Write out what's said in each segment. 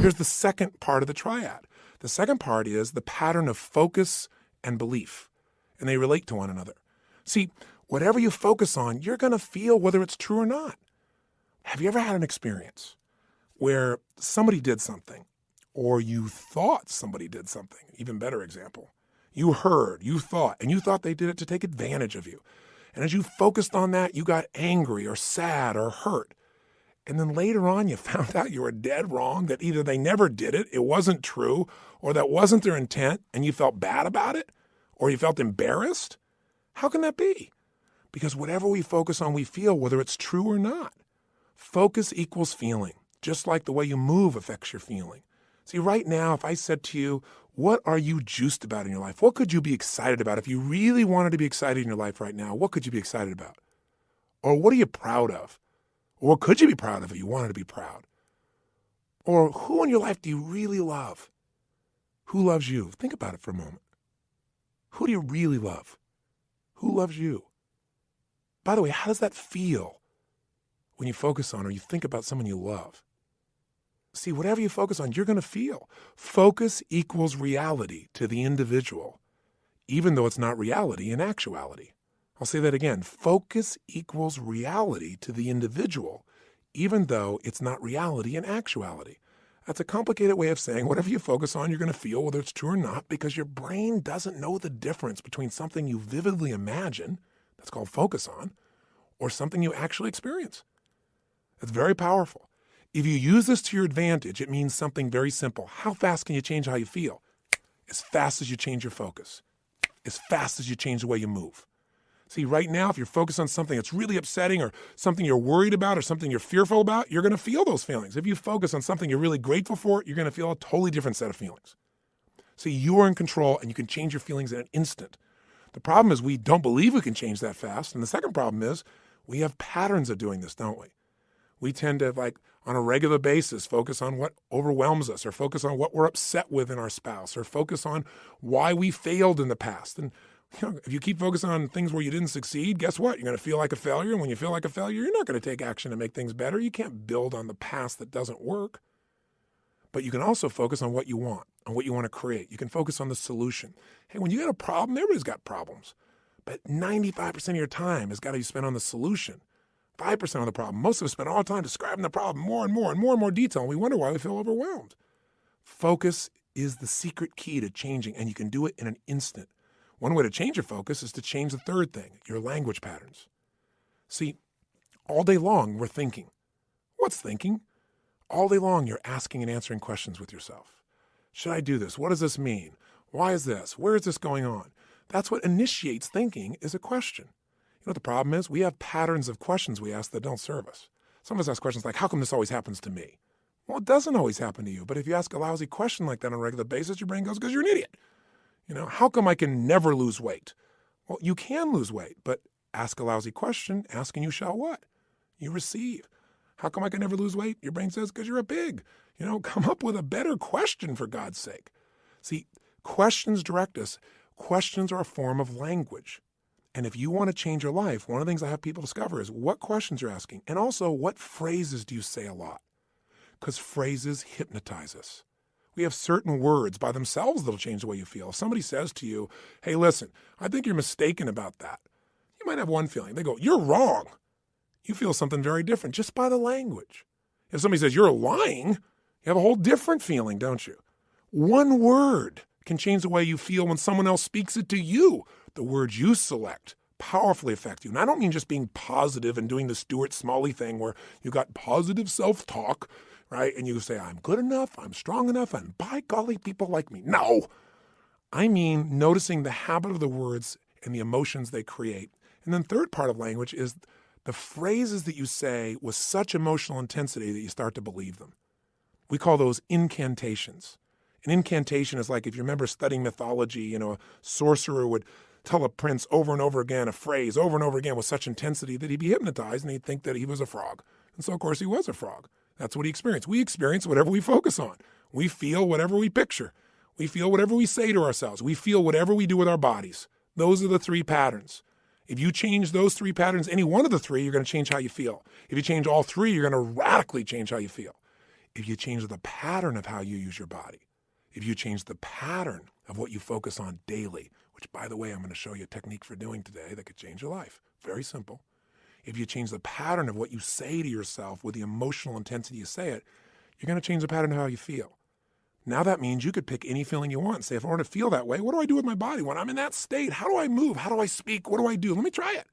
here's the second part of the triad. The second part is the pattern of focus and belief, and they relate to one another. See, whatever you focus on, you're going to feel whether it's true or not. Have you ever had an experience where somebody did something, or you thought somebody did something? Even better example. You heard, you thought they did it to take advantage of you. And as you focused on that, you got angry or sad or hurt. And then later on, you found out you were dead wrong, that either they never did it, it wasn't true, or that wasn't their intent, and you felt bad about it, or you felt embarrassed. How can that be? Because whatever we focus on, we feel, whether it's true or not. Focus equals feeling, just like the way you move affects your feeling. See, right now, if I said to you, what are you juiced about in your life? What could you be excited about? If you really wanted to be excited in your life right now, what could you be excited about? Or what are you proud of? Or what could you be proud of if you wanted to be proud? Or who in your life do you really love? Who loves you? Think about it for a moment. Who do you really love? Who loves you? By the way, how does that feel when you focus on or you think about someone you love? See, whatever you focus on, you're going to feel. Focus equals reality to the individual, even though it's not reality in actuality. I'll say that again. Focus equals reality to the individual, even though it's not reality in actuality. That's a complicated way of saying whatever you focus on, you're going to feel, whether it's true or not, because your brain doesn't know the difference between something you vividly imagine, that's called focus on, or something you actually experience. It's very powerful. If you use this to your advantage, it means something very simple. How fast can you change how you feel? As fast as you change your focus. As fast as you change the way you move. See, right now, if you're focused on something that's really upsetting or something you're worried about or something you're fearful about, you're going to feel those feelings. If you focus on something you're really grateful for, you're going to feel a totally different set of feelings. See, you are in control and you can change your feelings in an instant. The problem is we don't believe we can change that fast. And the second problem is we have patterns of doing this, don't we? We tend to, on a regular basis, focus on what overwhelms us or focus on what we're upset with in our spouse or focus on why we failed in the past. And if you keep focusing on things where you didn't succeed, guess what? You're going to feel like a failure. And when you feel like a failure, you're not going to take action to make things better. You can't build on the past that doesn't work. But you can also focus on what you want, on what you want to create. You can focus on the solution. Hey, when you got a problem, everybody's got problems. But 95% of your time has got to be spent on the solution. 5% of the problem. Most of us spend all the time describing the problem more and more detail, and we wonder why we feel overwhelmed. Focus is the secret key to changing, and you can do it in an instant. One way to change your focus is to change the third thing, your language patterns. See, all day long, we're thinking. What's thinking? All day long, you're asking and answering questions with yourself. Should I do this? What does this mean? Why is this? Where is this going on? That's what initiates thinking, is a question. You know what the problem is? We have patterns of questions we ask that don't serve us. Some of us ask questions like, how come this always happens to me? Well, it doesn't always happen to you. But if you ask a lousy question like that on a regular basis, your brain goes, because you're an idiot. How come I can never lose weight? Well, you can lose weight, but ask a lousy question, ask and you shall what? You receive. How come I can never lose weight? Your brain says, because you're a pig. Come up with a better question for God's sake. See, questions direct us. Questions are a form of language. And if you want to change your life, one of the things I have people discover is what questions you're asking. And also, what phrases do you say a lot? Because phrases hypnotize us. We have certain words by themselves that'll change the way you feel. If somebody says to you, hey, listen, I think you're mistaken about that. You might have one feeling. They go, you're wrong. You feel something very different just by the language. If somebody says you're lying, you have a whole different feeling, don't you? One word can change the way you feel when someone else speaks it to you. The words you select powerfully affect you. And I don't mean just being positive and doing the Stuart Smalley thing where you got positive self-talk, right? And you say, I'm good enough, I'm strong enough, and by golly, people like me. No, I mean noticing the habit of the words and the emotions they create. And then third part of language is the phrases that you say with such emotional intensity that you start to believe them. We call those incantations. An incantation is like, if you remember studying mythology, a sorcerer would tell a prince over and over again a phrase over and over again with such intensity that he'd be hypnotized and he'd think that he was a frog. And so, of course, he was a frog. That's what he experienced. We experience whatever we focus on. We feel whatever we picture. We feel whatever we say to ourselves. We feel whatever we do with our bodies. Those are the three patterns. If you change those three patterns, any one of the three, you're going to change how you feel. If you change all three, you're going to radically change how you feel. if you change the pattern of how you use your body, if you change the pattern of what you focus on daily, which, by the way, I'm going to show you a technique for doing today that could change your life. Very simple. If you change the pattern of what you say to yourself with the emotional intensity you say it, you're going to change the pattern of how you feel. Now that means you could pick any feeling you want. Say, if I want to feel that way, what do I do with my body? When I'm in that state, how do I move? How do I speak? What do I do? Let me try it.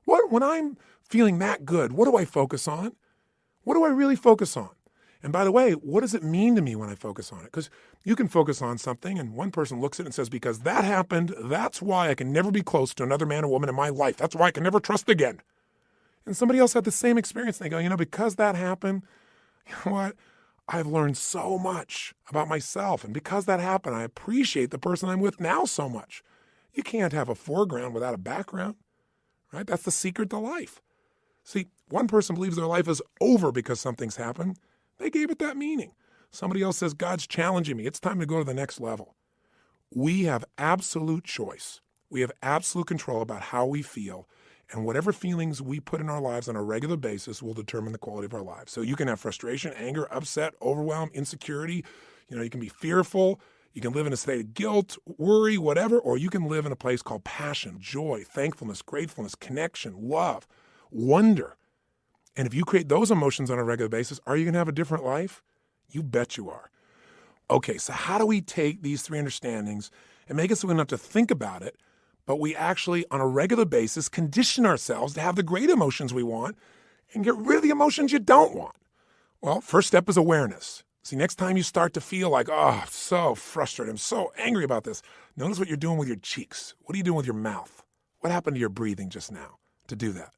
When I'm feeling that good, what do I focus on? What do I really focus on? And by the way, what does it mean to me when I focus on it? Because you can focus on something and one person looks at it and says, because that happened, that's why I can never be close to another man or woman in my life. That's why I can never trust again. And somebody else had the same experience. And they go, because that happened, you know what? I've learned so much about myself. And because that happened, I appreciate the person I'm with now so much. You can't have a foreground without a background, right? That's the secret to life. See, one person believes their life is over because something's happened. They gave it that meaning. Somebody else says, God's challenging me. It's time to go to the next level. We have absolute choice. We have absolute control about how we feel. And whatever feelings we put in our lives on a regular basis will determine the quality of our lives. So you can have frustration, anger, upset, overwhelm, insecurity. You can be fearful. You can live in a state of guilt, worry, whatever. Or you can live in a place called passion, joy, thankfulness, gratefulness, connection, love, wonder. And if you create those emotions on a regular basis, are you going to have a different life? You bet you are. Okay, so how do we take these three understandings and make it so we don't have to think about it, but we actually, on a regular basis, condition ourselves to have the great emotions we want and get rid of the emotions you don't want? Well, first step is awareness. See, next time you start to feel like, I'm so frustrated, I'm so angry about this, notice what you're doing with your cheeks. What are you doing with your mouth? What happened to your breathing just now to do that?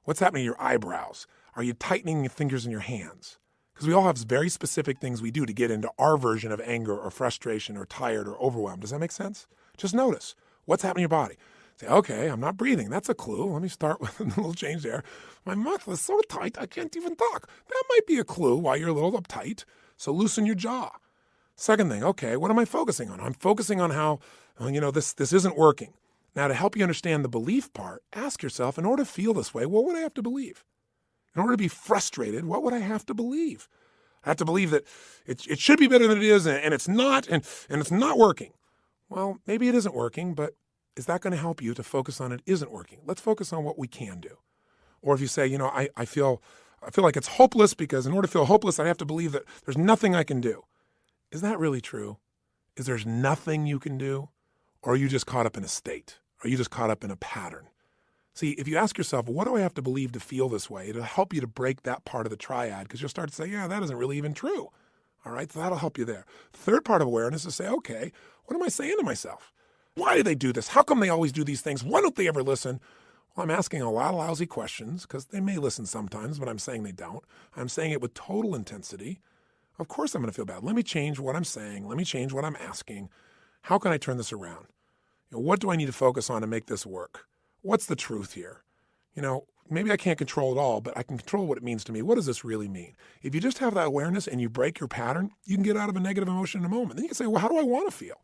What's happening to your eyebrows? Are you tightening your fingers in your hands? Because we all have very specific things we do to get into our version of anger or frustration or tired or overwhelmed. Does that make sense? Just notice what's happening in your body. Say, okay, I'm not breathing. That's a clue. Let me start with a little change there. My mouth is so tight, I can't even talk. That might be a clue why you're a little uptight. So loosen your jaw. Second thing, okay, what am I focusing on? I'm focusing on how, this isn't working. Now, to help you understand the belief part, ask yourself, in order to feel this way, what would I have to believe? In order to be frustrated, what would I have to believe? I have to believe that it should be better than it is, and it's not, and it's not working. Well, maybe it isn't working, but is that going to help you to focus on it isn't working? Let's focus on what we can do. Or if you say, I feel like it's hopeless because in order to feel hopeless, I have to believe that there's nothing I can do. Is that really true? Is there's nothing you can do? Or are you just caught up in a state? Are you just caught up in a pattern? See, if you ask yourself, what do I have to believe to feel this way? It'll help you to break that part of the triad because you'll start to say, that isn't really even true. All right, so that'll help you there. Third part of awareness is to say, okay, what am I saying to myself? Why do they do this? How come they always do these things? Why don't they ever listen? Well, I'm asking a lot of lousy questions because they may listen sometimes, but I'm saying they don't. I'm saying it with total intensity. Of course I'm going to feel bad. Let me change what I'm saying. Let me change what I'm asking. How can I turn this around? What do I need to focus on to make this work? What's the truth here? Maybe I can't control it all, but I can control what it means to me. What does this really mean? If you just have that awareness and you break your pattern, you can get out of a negative emotion in a moment. Then you can say, well, how do I want to feel?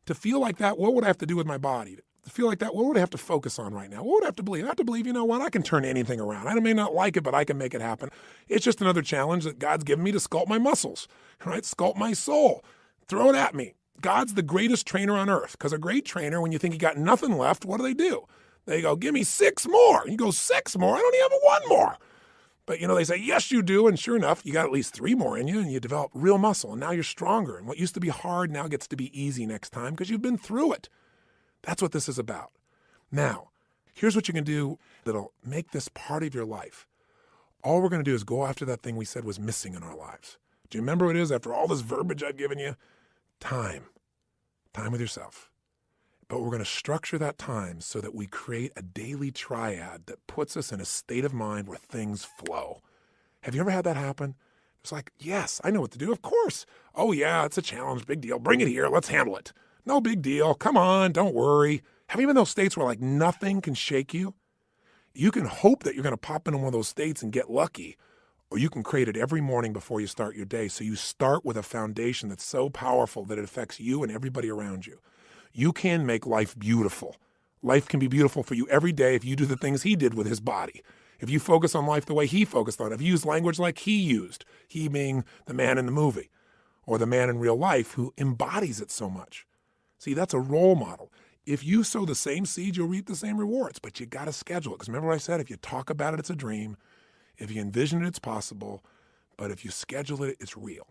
To feel like that, what would I have to do with my body? To feel like that, what would I have to focus on right now? What would I have to believe? I have to believe, I can turn anything around. I may not like it, but I can make it happen. It's just another challenge that God's given me to sculpt my muscles, right? Sculpt my soul. Throw it at me. God's the greatest trainer on earth because a great trainer, when you think you got nothing left, what do? They go, give me 6 more. You go, 6 more? I don't even have 1 more. But, they say, yes, you do. And sure enough, you got at least 3 more in you and you develop real muscle. And now you're stronger. And what used to be hard now gets to be easy next time because you've been through it. That's what this is about. Now, here's what you can do that'll make this part of your life. All we're going to do is go after that thing we said was missing in our lives. Do you remember what it is after all this verbiage I've given you? Time with yourself. But we're going to structure that time so that we create a daily triad that puts us in a state of mind where things flow. Have you ever had that happen? It's like, yes, I know what to do. Of course. Oh, yeah, it's a challenge. Big deal. Bring it here. Let's handle it. No big deal. Come on. Don't worry. Have you been in those states where nothing can shake you? You can hope that you're going to pop into one of those states and get lucky, or you can create it every morning before you start your day. So you start with a foundation that's so powerful that it affects you and everybody around you. You can make life beautiful. Life can be beautiful for you every day if you do the things he did with his body. If you focus on life the way he focused on it, if you use language like he used, he being the man in the movie or the man in real life who embodies it so much. See, that's a role model. If you sow the same seed, you'll reap the same rewards, but you got to schedule it. Because remember what I said, if you talk about it, it's a dream. If you envision it, it's possible. But if you schedule it, it's real.